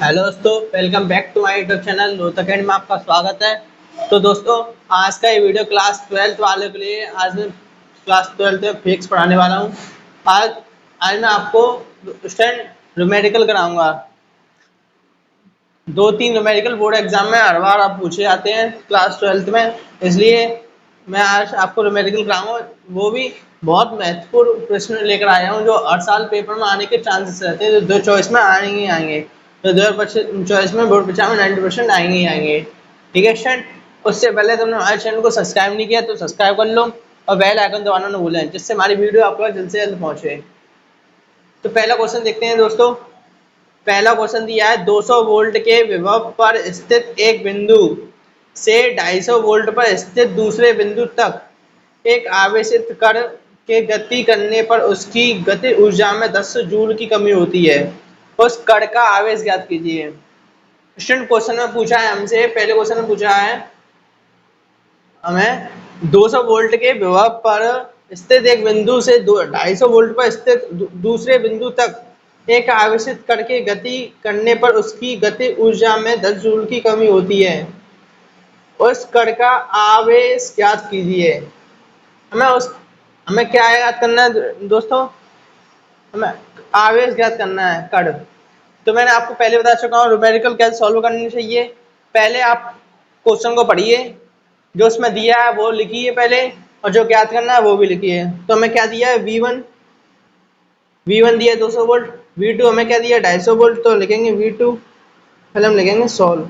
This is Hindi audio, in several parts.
हेलो दोस्तों, welcome back to my YouTube channel Rohtak academy में आपका स्वागत है। तो दोस्तों, आज का ये वीडियो क्लास 12th वाले के लिए। आज मैं क्लास 12th में फिजिक्स पढ़ाने वाला हूँ। आज आज मैं आपको स्टैंड न्यूमेरिकल कराऊंगा। 2-3 न्यूमेरिकल बोर्ड एग्जाम में हर बार आप पूछे जाते हैं क्लास 12th में, इसलिए मैं आज आपको न्यूमेरिकल कराऊंगा। वो भी बहुत महत्वपूर्ण प्रश्न लेकर आया हूँ जो हर साल पेपर में आने के चांसेस रहते हैं, जो 2 चॉइस में आएंगे ही आएंगे। तो 2 चॉइस में बोर्ड परीक्षा में 90% आएंगे ही आएंगे। ठीक है स्टूडेंट, उससे पहले तुमने हमारे चैनल को सब्सक्राइब नहीं किया तो सब्सक्राइब कर लो और बेल आइकन दबाना न भूलें, जिससे हमारी वीडियो आपको जल्द से जल्द पहुंचे। तो पहला क्वेश्चन देखते हैं दोस्तों। पहला क्वेश्चन दिया है 200 वोल्ट के विभव पर स्थित एक बिंदु से 250 वोल्ट पर स्थित दूसरे बिंदु तक एक आवेशित कण के गति करने पर उसकी गति ऊर्जा में 10 जूल की कमी होती है। उस कण का आवेश ज्ञात कीजिए। स्टूडेंट, क्वेश्चन में पूछा है हमसे, पहले क्वेश्चन में पूछा है हमें 200 वोल्ट के विभव पर स्थित एक बिंदु से 250 वोल्ट पर स्थित दूसरे बिंदु तक एक आवेशित कण के गति करने पर उसकी गति ऊर्जा में 10 जूल की कमी होती है। उस कण का आवेश ज्ञात कीजिए। हमें क्या याद करना है दोस्तों? हमें आवेश ज्ञात करना है कण। तो मैंने आपको पहले बता चुका हूँ न्यूमेरिकल कैसे सॉल्व करनी चाहिए। पहले आप क्वेश्चन को पढ़िए, जो उसमें दिया है वो लिखिए पहले, और जो ज्ञात करना है वो भी लिखिए। तो हमें क्या दिया है, V1 दिया है 200 वोल्ट। V2 हमें क्या दिया है, 250 वोल्ट। तो लिखेंगे V2, पहले हम लिखेंगे सॉल्व।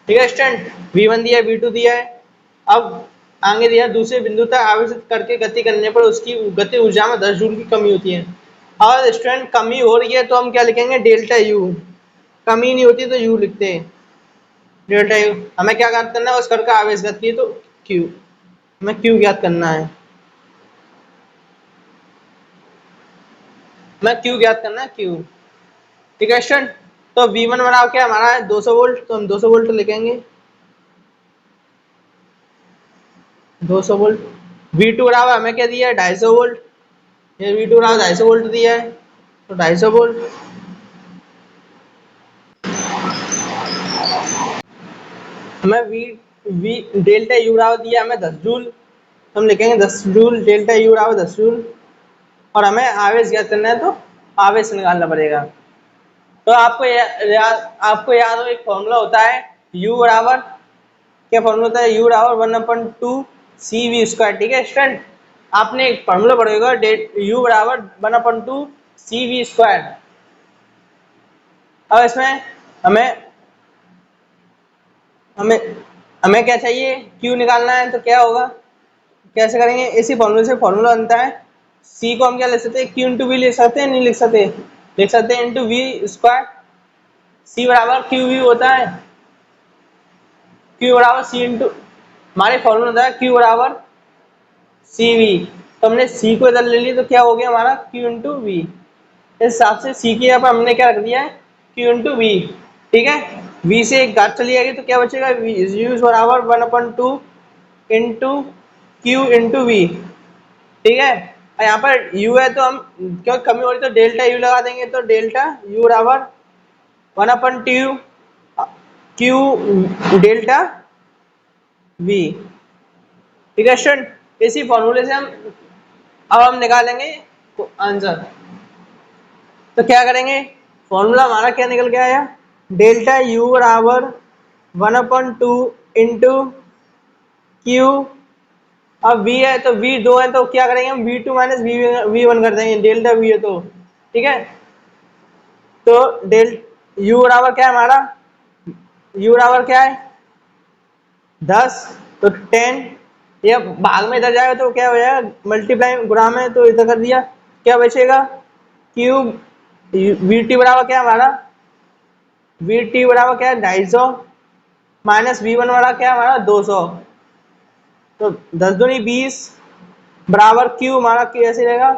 ठीक है स्टूडेंट, V1 दिया है, V2 दिया है। अब आगे दिया दूसरे बिंदु तक आवेशित करके गति करने पर उसकी गति ऊर्जा में 10 जूल की कमी होती है। और स्टूडेंट, कमी हो रही है तो हम क्या लिखेंगे, डेल्टा यू। कमी नहीं होती तो यू लिखते हैं, डेल्टा यू। हमें क्या ज्ञात करना है, उस कण का आवेश गति, तो क्यू। हमें क्यू ज्ञात करना है, हमें क्यू ज्ञात करना है, क्यू। ठीक है स्टूडेंट, तो V1 बराबर क्या हमारा है, 200 वोल्ट। तो हम 200 वोल्ट लिखेंगे, 200 वोल्ट। V2 बराबर हमें क्या दिया है, 250 वोल्ट। ये V2 बराबर 250 वोल्ट दिया है, तो 250 वोल्ट। हमें वी डेल्टा यू बराबर दिया हमें 10 जूल। तो हम लिखेंगे 10 जूल, डेल्टा यू बराबर 10 जूल। और हमें आवेश ज्ञात करना है तो आवेश निकालना पड़ेगा। तो आपको याद हो, एक फॉर्मूला होता है U बराबर, क्या फॉर्मूला होता है, U बराबर 1/2 CV स्क्वायर। ठीक है स्टूडेंट, आपने एक फॉर्मूला पढ़ेगा, U बराबर 1/2 CV स्क्वायर। अब इसमें हमें हमें हमें क्या चाहिए, Q निकालना है। तो क्या होगा, कैसे करेंगे, इसी फॉर्मूले से फॉर्मूला बनता है। C को हम क्या लिख सकते हैं, Q इंटू वी लिख सकते हैं, नहीं लिख सकते, लिख सकते हैं, इंटू वी स्क्वायर। C बराबर क्यू वी होता है, Q बराबर C इंटू, हमारे फॉर्मूला होता है Q बराबर सी वी। तो हमने C को इधर ले लिया, तो क्या हो गया हमारा, Q इंटू वी। इस हिसाब से C के यहाँ पर हमने क्या रख दिया है, Q इंटू वी। ठीक है, V से एक घात चली जाएगी तो क्या बचेगा, U बराबर 1/2 इंटू क्यू इंटू वी। ठीक है, यहाँ पर U है तो हम क्यों कमी हो रही तो डेल्टा U लगा देंगे। तो डेल्टा U बराबर 1/2 क्यू डेल्टा V। ठीक है स्टूडेंट, इसी फॉर्मूले से हम निकालेंगे आंसर। तो क्या करेंगे, फॉर्मूला हमारा क्या निकल के आया, डेल्टा U बराबर 1/2 इंटू क्यू। अब V है तो V 2 है, तो क्या करेंगे हम, V2 माइनस V1 कर देंगे, डेल्टा V है तो। ठीक है, तो U बराबर क्या है हमारा, U बराबर क्या है 10, तो 10। ये भाग में इधर जाएगा तो क्या हो जाएगा, मल्टीप्लाई गुणा में, तो इधर कर दिया, क्या बचेगा, क्यूब। VT बराबर क्या है हमारा, VT बराबर क्या है 250, माइनस V1 बराबर क्या है हमारा 200। तो 10 दूनी 20 बराबर क्यू हमारा कैसे रहेगा,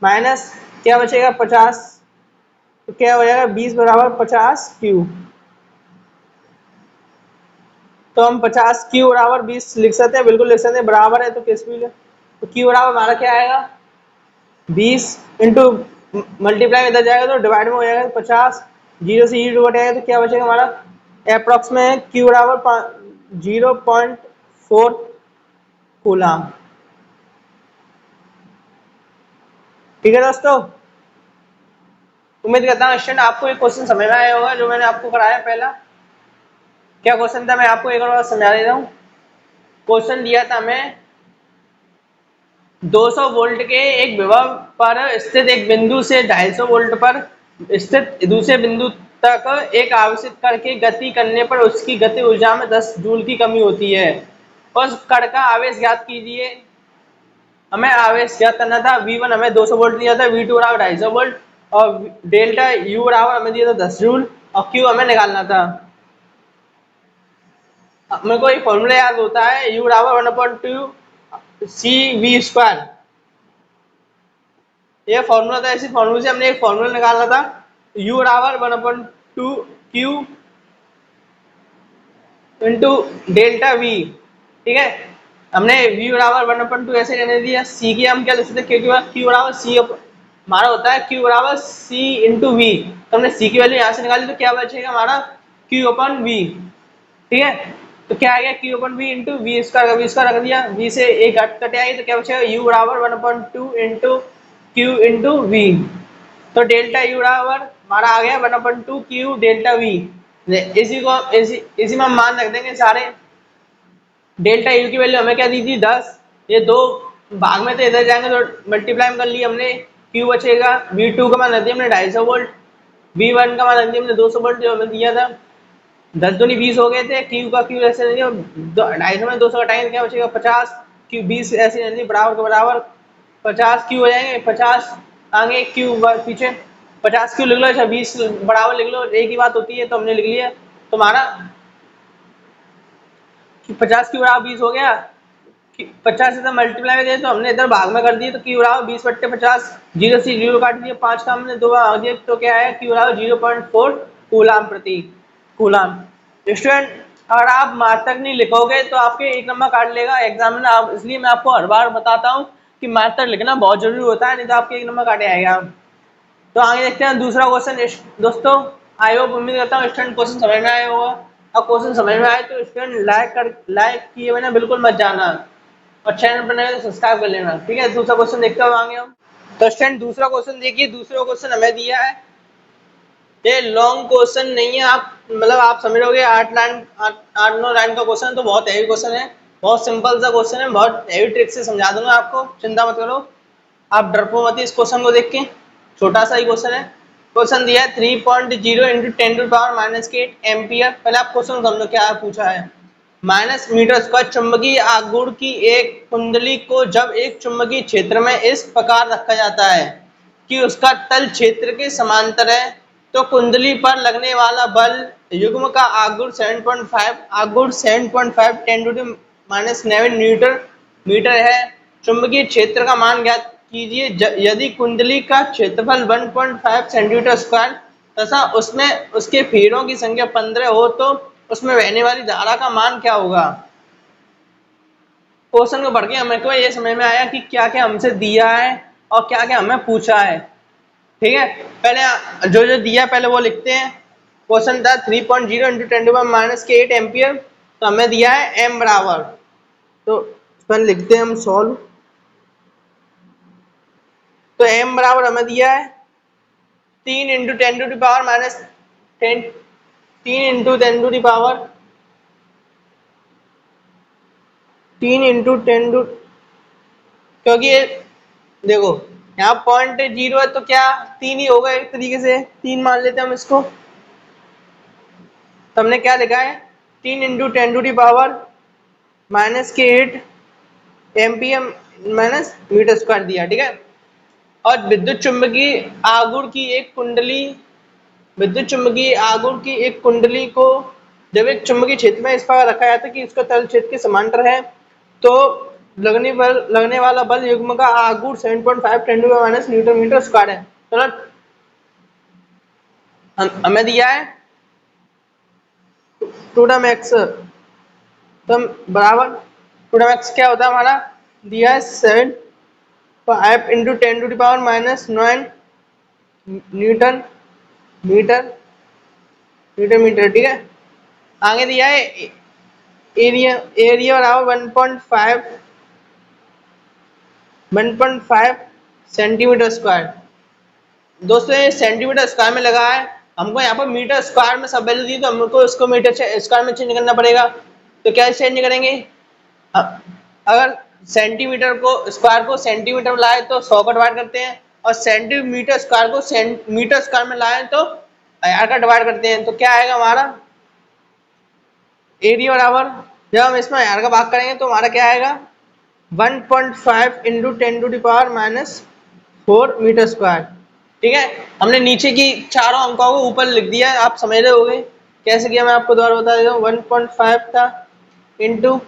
माइनस क्या बचेगा 50। तो क्या हो जाएगा 20 बराबर 50 क्यू। तो हम 50 क्यू बराबर 20 लिख सकते हैं, बिल्कुल लिख सकते हैं, बराबर है तो किस भी ले। तो क्यू बराबर हमारा क्या आएगा, 20 इंटू मल्टीप्लाई इधर जाएगा तो डिवाइड में हो जाएगा 50, 0 से 0 घटेगा तो क्या बचेगा हमारा अप्रॉक्स में Q बराबर 0.4 कूलम। ठीक है दोस्तों, उम्मीद करता हूँ स्टूडेंट आपको एक क्वेश्चन समझ में आया होगा जो मैंने आपको कराया पहला। क्या क्वेश्चन था मैं आपको एक बार समझा देता हूँ। क्वेश्चन दिया था हमें 200 वोल्ट के एक विभव पर स्थित एक बिंदु से 250 वोल्ट पर स्थित दूसरे बिंदु तक एक आवेशित कण की गति करने पर उसकी गति ऊर्जा में 10 जूल की कमी होती है। उस कण का आवेश ज्ञात कीजिए। हमें आवेश ज्ञात करना था। V1 हमें 200 वोल्ट दिया था, V2 बराबर 250 वोल्ट और डेल्टा U बराबर हमें दिया था 10 जूल और Q हमें निकालना था। मेरे को एक फॉर्मूला याद होता है, U बराबर 1/2 CV²। ये फॉर्मूला था, इसी फॉर्मूले से हमने एक फॉर्मूला निकालना था, U बराबर 1/2 Q इंटू डेल्टा V। ठीक है, हमने V बराबर 1/2 ऐसे रहने दिया। C की हम क्या लिख सकते हैं, Q बराबर C हमारा होता है Q बराबर C इंटू V। तो हमने C की वैल्यू यहाँ से निकाली तो क्या बचेगा हमारा Q/V। ठीक है, तो क्या आ गया Q/V इंटू V² रख दिया, V से एक कटे आई तो क्या बचेगा U बराबर 1/2 इंटू Q इंटू V। तो डेल्टा U बराबर हमारा आ गया 1/2 Q डेल्टा V। इसी में हम मान रख देंगे सारे। डेल्टा U की वैल्यू हमें क्या दी थी 10, ये दो भाग में थे इधर जाएंगे तो मल्टीप्लाई कर लिया हमने। Q बचेगा, V2 का मान रख दिया हमने 250 वोल्ट, V1 का मान रख दिया हमने 200 वोल्ट जो हमें दिया था। 10 दूनी 20 हो गए थे। Q का Q ऐसे नहीं, 250 में 200 घटाएंगे क्या बचेगा 50, Q 20 ऐसे नहीं बराबर के बराबर 50 Q हो जाएंगे, 50 आगे Q पीछे 50 Q लिख लो, अच्छा 20 बराबर लिख लो, एक ही बात होती है तो हमने लिख लिया। तुम्हारा 50 Q बराबर 20 हो गया, 50 से मल्टीप्लाई में दे तो हमने इधर भाग में कर दिए तो Q बराबर 20/50, 0 से 0 काट दिया, 5 का हमने 2 भाग दिया तो क्या है Q बराबर 0.4 कूलम प्रति कूलम। स्टूडेंट अगर आप मात्रक नहीं लिखोगे तो आपके एक नंबर काट लेगा एग्जाम में। आप इसलिए मैं आपको हर बार बताता हूँ कि मात्रक लिखना बहुत जरूरी होता है, नहीं तो आपके एक नंबर काटे आएगा। तो आगे देखते हैं दूसरा क्वेश्चन। दोस्तों आई होप उम्मीद करता हूँ स्टूडेंट क्वेश्चन समझ में आया होगा। अब क्वेश्चन समझ में आए तो स्टूडेंट लाइक किए बिना बिल्कुल मत जाना और चैनल पर नए तो सब्सक्राइब कर लेना। ठीक है, दूसरा क्वेश्चन देखते हुए आगे हम। तो स्टूडेंट दूसरा क्वेश्चन देखिए, दूसरा क्वेश्चन हमें दिया है, ये लॉन्ग क्वेश्चन नहीं है, आप मतलब आप समझ लोगे 8-9 लाइन का क्वेश्चन तो बहुत हैवी क्वेश्चन है, बहुत सिंपल सा क्वेश्चन है, बहुत हैवी ट्रिक से समझा दूंगा आपको, चिंता मत करो, आप डरपो मत इस क्वेश्चन को देख के। छोटा सा ही क्वेश्चन है। क्वेश्चन दिया है 3.0 इंटू 10⁻⁸ एम्पियर। पहले आप क्वेश्चन समझो क्या पूछा है। -मीटर² चुंबकीय आघूर्ण की एक कुंडली को जब एक चुंबकीय क्षेत्र में इस प्रकार रखा जाता है कि उसका तल क्षेत्र के समांतर है, तो कुंडली पर लगने वाला बल युग्म का आघूर्ण 7.5 10⁻⁹ मीटर है। चुंबकीय क्षेत्र का मान ज्ञात कीजिए यदि कुंडली का क्षेत्रफल 1.5 सेंटीमीटर² तथा उसमें उसके फेरों की संख्या 15 हो तो उसमें बहने वाली धारा का मान क्या होगा। क्वेश्चन को पढ़ के हमें को ये समझ में आया कि क्या क्या हमसे दिया है और क्या क्या हमें पूछा है। ठीक है, पहले जो जो दिया पहले वो लिखते हैं। क्वेश्चन था 3.0 इंटू 10⁻⁸ एम्पियर, तो हमें दिया है m बराबर, तो पहले लिखते हैं हम सॉल्व। तो m बराबर हमें दिया है 3 इंटू 10⁻⁻10 3 इंटू 10⁻, क्योंकि ये देखो यहाँ 0.0 है तो क्या 3 ही होगा, एक तरीके से 3 मान लेते हैं हम इसको। तो हमने क्या लिखा है 3 इंटू 10⁻⁻8 एम्पियर -मीटर² दिया। ठीक है, और विद्युत चुंबकीय आघूर्ण की एक कुंडली को जब एक चुंबकीय क्षेत्र में इस प्रकार रखा जाता है कि उसका तल क्षेत्र के समांतर है, तो लगने वाला बल युग्म का आघूर्ण 7.5 10⁻⁻⁷ है। चलो हमें दिया है 2m(x), तो बराबर 2m(x) क्या होता है हमारा दिया है 7.5 into 10⁻⁹ newton metre newton metre, ठीक है। आगे दिया है एरिया एरिया बराबर 1.5 सेंटीमीटर स्क्वायर। दोस्तों ये सेंटीमीटर स्क्वायर में लगा है, हमको यहाँ पर मीटर स्क्वायर में सब वैल्यू दी तो हमको उसको मीटर स्क्वायर में चेंज करना पड़ेगा। तो क्या चेंज करेंगे, अगर सेंटीमीटर को स्क्वायर को सेंटीमीटर में लाए तो 100 का डिवाइड करते हैं, और सेंटीमीटर स्क्वायर को मीटर स्क्वायर में लाए तो 1000 का डिवाइड करते हैं। तो क्या आएगा हमारा एरिया बराबर, जब हम इसमें 1000 का भाग करेंगे तो हमारा क्या आएगा 1.5 इंटू 10⁻⁴ मीटर स्क्वायर, ठीक है। हमने नीचे की चारों अंकों को ऊपर लिख दिया है, आप समझ रहे होगे कैसे किया, मैं आपको दोबारा बता देता हूँ। 1.5 था इंटू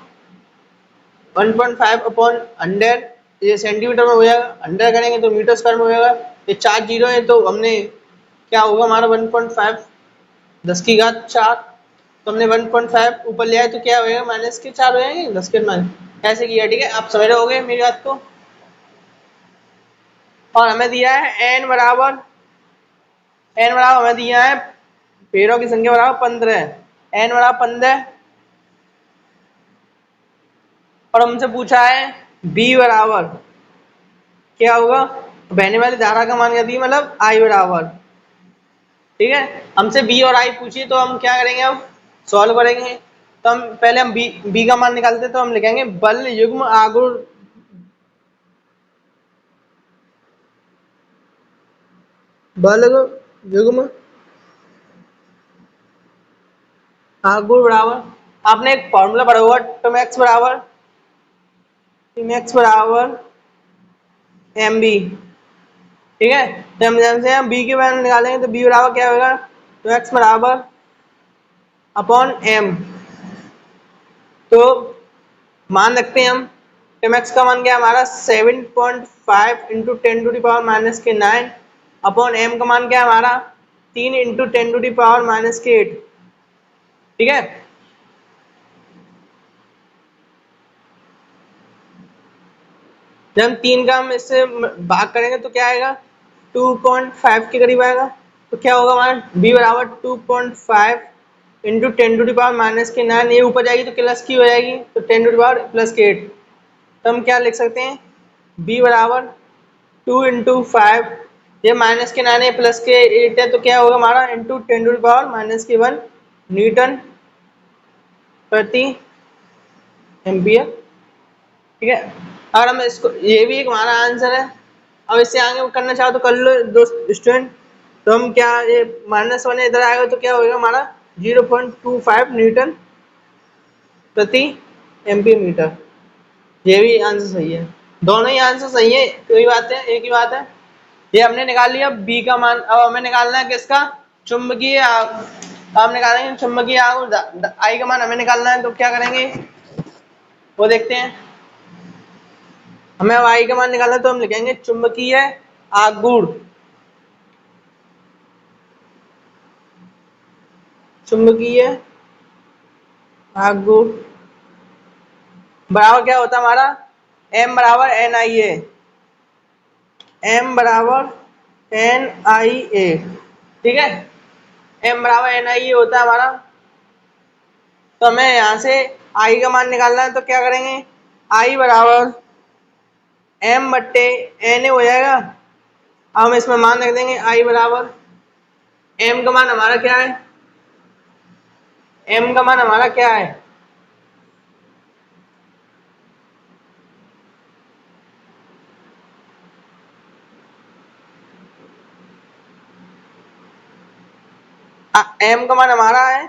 1.5 अपॉन 100, ये सेंटीमीटर में हो जाएगा, 100 करेंगे तो मीटर स्क्वायर में हो जाएगा। ये 4 जीरो है तो हमने क्या होगा हमारा 1.5 10 की घात 4, तो हमने 1.5 ऊपर ले आए तो क्या होगा माइनस के 4 हो जाएंगे, 10 के माइनस ऐसे किया, ठीक है। आप समझ रहे होगे मेरी बात को। और हमें दिया है एन बराबर हमें दिया है पेड़ों की संख्या बराबर 15, एन बराबर 15, और हमसे पूछा है बी बराबर क्या होगा, बहने वाली धारा का मान क्या दी, मतलब आई बराबर, ठीक है। हमसे बी और आई पूछिए तो हम क्या करेंगे, अब सॉल्व करेंगे। तो हम पहले हम बी का मान निकालते तो हम लिखेंगे बल युग्म आघूर्ण, बल युग्म आघूर्ण बराबर, आपने एक फॉर्मूला पढ़ा हुआ टोमैक्स बराबर एम बी, ठीक है। तो हम जानते हैं बी के वैल्यू निकालेंगे तो बी बराबर क्या होगा, टोमैक्स बराबर अपॉन एम। तो मान रखते हैं हम टेमैक्स का मान क्या हमारा 7.5 इंटू 10⁻⁹ अपॉन एम का मान क्या है हमारा 3 इंटू 10⁻⁸, ठीक है। जब हम 3 का हम इससे भाग करेंगे तो क्या आएगा 2.5 के करीब आएगा। तो क्या होगा हमारा b बराबर 2.5 इंटू 10⁻⁹, ये ऊपर जाएगी तो प्लस की हो जाएगी तो 10⁻+8। तो हम क्या लिख सकते हैं b बराबर 2 इंटू 5, ये माइनस के 9 है प्लस के 8 है तो क्या होगा हमारा इंटू 10⁻⁻1 न्यूटन प्रति एम्पियर, ठीक है। अगर हम इसको, ये भी एक हमारा आंसर है। अब इससे आगे करना चाहो तो कर लो दोस्त स्टूडेंट। तो हम क्या ये -1 इधर आएगा तो क्या होगा हमारा 0.25 न्यूटन प्रति एम्पियर मीटर, ये भी आंसर सही है। दोनों ही आंसर सही है, कोई बात है, एक ही बात है। ये हमने निकाल लिया बी का मान। अब हमें निकालना है किसका, चुंबकीय हम निकालेंगे चुंबकीय आघूर्ण आई का मान हमें निकालना है। तो क्या करेंगे वो देखते हैं। हमें अब आई का मान निकालना है तो हम लिखेंगे चुंबकीय आघूर्ण, चुंबकीय आघूर्ण बराबर क्या होता है हमारा m बराबर एन आई ए, m बराबर एन आई ए, ठीक है। m बराबर एन आई ए होता है हमारा। तो हमें यहाँ से i का मान निकालना है तो क्या करेंगे i बराबर m बट्टे एन ए हो जाएगा। अब हम इसमें मान रख देंगे i बराबर m का मान हमारा क्या है, m का मान हमारा क्या है m का मान हमारा है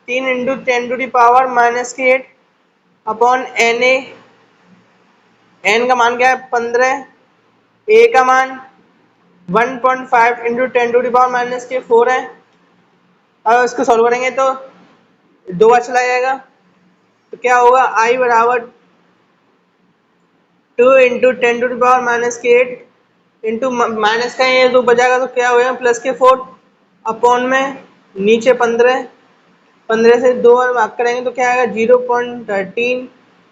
3 into 10⁻⁻8 upon N A, N का मान क्या है 15, ए का मान 1.5 इंटू 10⁻⁴ है। अब इसको सॉल्व करेंगे तो 2 बार चला जाएगा तो क्या होगा आई बराबर 2 इंटू 10⁻⁸ इंटू माइनस का ये 2 बचाएगा तो क्या होगा +4 अपॉन में नीचे 15, 15 से 2 बार भाग करेंगे तो क्या आएगा 0.13,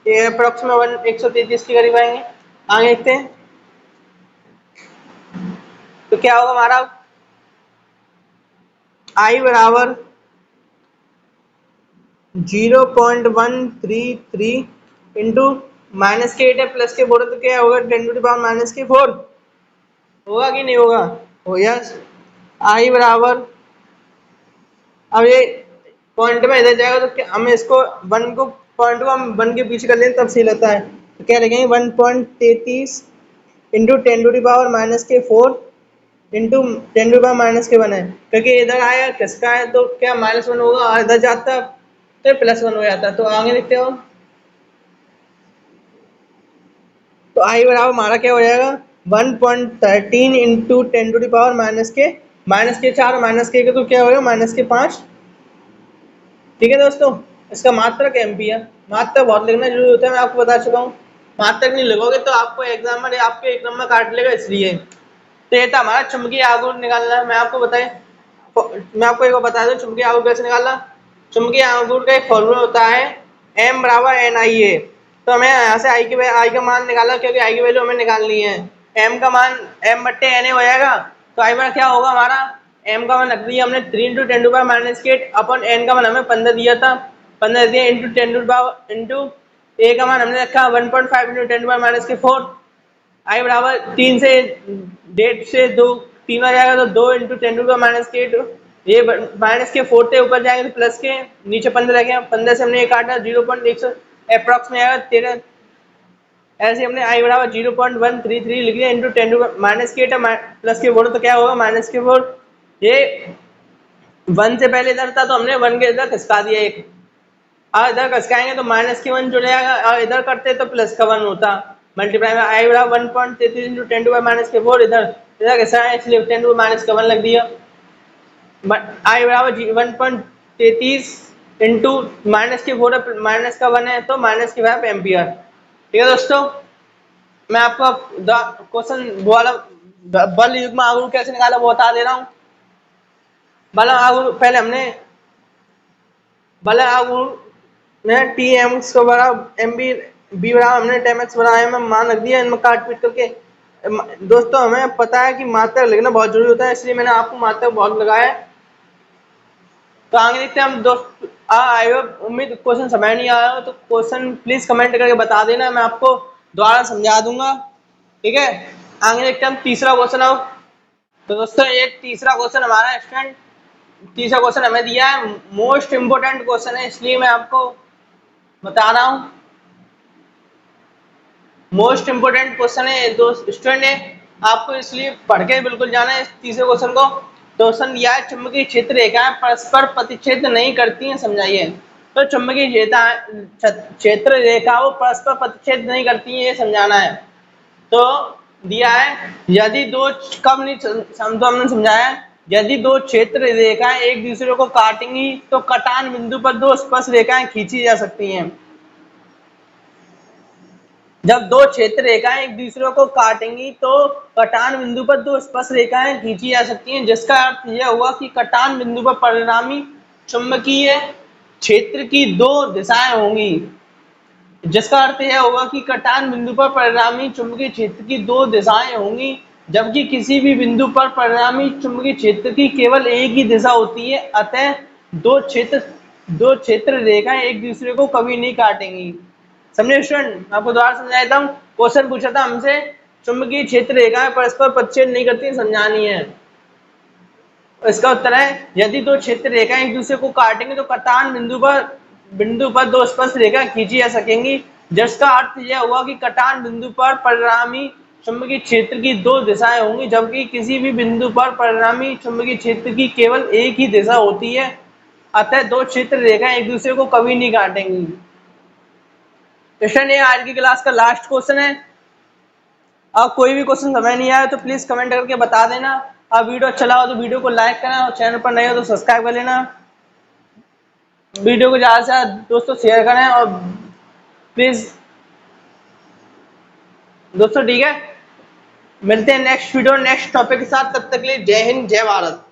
ये अप्रोक्सीमेट 133 के करीब आएंगे। आगे देखते हैं तो क्या होगा हमारा आई बराबर 0.133 इंटू माइनस के 8 है प्लस के 4 है तो क्या होगा 10⁻⁻4 होगा कि नहीं होगा? हो यस। आई बराबर, अब ये पॉइंट में इधर जाएगा तो क्या हम इसको वन को पॉइंट को हम वन के पीछे कर लें तब सही रहता है। तो क्या लिखेंगे 1.33 इंटू 10⁻⁻4 इंटू 10⁻⁻1 है क्योंकि इधर आया किसका है तो क्या -1 होगा और इधर जाता तो +1 हो जाता। तो आगे लिखते हो तो आई बराबर हमारा क्या हो जाएगा 1.13 इंटू 10⁻⁻के 4 -के तो क्या होगा -5। ठीक है दोस्तों, इसका मात्रक एम्पियर। मात्रक बहुत लिखना जरूरी होता है, मैं आपको बता चुका हूँ। मात्रक नहीं लिखोगे तो आपको एग्जाम में आपके एक नंबर काट लेगा, इसलिए। तो ये था हमारा चुंबकीय आघूर्ण निकालना है। मैं आपको एक बार बता दूं चुंबकीय आघूर्ण कैसे निकालना। चुंबकीय आघूर्ण का एक फॉर्मूला होता है M बराबर NIA। तो हमें यहाँ से आई का मान निकालना क्योंकि आई की वैल्यू हमें निकालनी है। M का मान M/NA हो जाएगा। तो आई बार क्या होगा हमारा M का मान रख दिया हमने 3 इंटू 10⁻⁻8 अपन N का मान हमें 15 दिया था। 15 दिया इंटू 10 इंटू A का मान हमने रखा 1.5 इंटू 10⁻⁻4। आई बराबर 3 से 1.5 से 2 3 आ जाएगा तो 2 इंटू 10⁻⁻8। ये -4 से ऊपर जाएंगे तो प्लस के नीचे 15 गया। 15 से हमने ये काटा 0.1 अप्रॉक्स में आएगा 13। ऐसे हमने आई बराबर 0.133 लिख दिया इंटू 10⁻⁻8 प्लस के 4 तो क्या होगा -4। ये 1 से पहले इधर था तो हमने 1 के इधर खिसका दिया एक, और इधर खिसकाएंगे तो -1 जुड़ जाएगा और इधर करते तो +1 होता। मल्टीप्लाई में आई बराबर 1.33 इंटू 10⁻⁻4 इधर खिसकाया इसलिए 10⁻⁻1 लग दिया। आई बराबर 1.33 इंटू -4 है तो -5 एम्पियर। ठीक है दोस्तों, मैं आपको क्वेश्चन वाला बल युग्म आघूर्ण कैसे निकाला वो बता दे रहा हूँ। बल आघूर्ण पहले हमने बल आघूर्ण में टी एम को बराबर एम बी बराबर हमने 10x बनाया में मान रख दिया इनमें काट पीट करके। दोस्तों हमें पता है कि मात्रा लिखना बहुत जरूरी होता है, इसलिए मैंने आपको मात्रा बहुत लगाया। तो आगे देखते हैं हम दोस्त। आई उम्मीद क्वेश्चन समझ नहीं आया हो तो क्वेश्चन प्लीज कमेंट करके बता देना, मैं आपको दोबारा समझा दूंगा। ठीक है, आगे देखते हैं हम तीसरा क्वेश्चन। अब तो दोस्तों एक तीसरा क्वेश्चन हमारा स्टूडेंट, तीसरा क्वेश्चन हमें दिया है, मोस्ट इंपोर्टेंट क्वेश्चन है इसलिए मैं आपको बता रहा हूँ। मोस्ट इंपोर्टेंट क्वेश्चन है दोस्त स्टूडेंट है, आपको इसलिए पढ़ के बिल्कुल जाना है इस तीसरे क्वेश्चन को। क्वेश्चन दिया है चुंबकीय क्षेत्र रेखाएं परस्पर प्रतिच्छेद नहीं करती हैं, समझाइए। तो चुंबकीय क्षेत्र रेखा वो परस्पर प्रतिच्छेद नहीं करती हैं, ये समझाना है। तो दिया है यदि दो कब नहीं तो हमने समझाया यदि दो क्षेत्र रेखाएं एक दूसरे को काटेंगी तो कटान बिंदु पर दो स्पर्श रेखाएं खींची जा सकती हैं। जब दो क्षेत्र रेखाएं एक दूसरे को काटेंगी तो कटान बिंदु पर दो स्पर्श रेखाएं खींची जा सकती हैं, जिसका अर्थ यह हुआ कि कटान बिंदु पर परिणामी चुंबकीय क्षेत्र की दो दिशाएं होंगी। जिसका अर्थ यह होगा कि कटान बिंदु पर परिणामी चुंबकीय क्षेत्र की दो दिशाएं होंगी, जबकि किसी भी बिंदु पर परिणामी चुंबकीय क्षेत्र की केवल एक ही दिशा होती है। अतः दो क्षेत्र रेखाएं एक दूसरे को कभी नहीं काटेंगी। समझे स्टूडेंट, आपको दोबारा समझा देता हूँ। क्वेश्चन पूछा था हमसे चुंबकीय क्षेत्र रेखाएं परस्पर प्रतिच्छेद नहीं करती, समझानी है। इसका उत्तर है यदि दो क्षेत्र रेखाएं एक दूसरे को काटेंगे तो कटान बिंदु पर दो स्पर्श रेखा खींची जा सकेंगी, जिसका अर्थ यह हुआ कि कटान बिंदु पर परिणामी चुंबकीय क्षेत्र की दो दिशाएं होंगी, जबकि किसी भी बिंदु पर परिणामी चुंबकीय क्षेत्र की केवल एक ही दिशा होती है। अतः दो क्षेत्र रेखाएं एक दूसरे को कभी नहीं काटेंगी। क्वेश्चन ये आज की क्लास का लास्ट क्वेश्चन है। अब कोई भी क्वेश्चन समझ नहीं आया तो प्लीज कमेंट करके बता देना। अब वीडियो अच्छा लगा तो वीडियो को लाइक करना और चैनल पर नए हो तो सब्सक्राइब कर लेना। वीडियो को ज्यादा से ज्यादा दोस्तों शेयर करें और प्लीज दोस्तों, ठीक है, मिलते हैं नेक्स्ट वीडियो नेक्स्ट टॉपिक के साथ। तब तक के लिए जय हिंद जय भारत।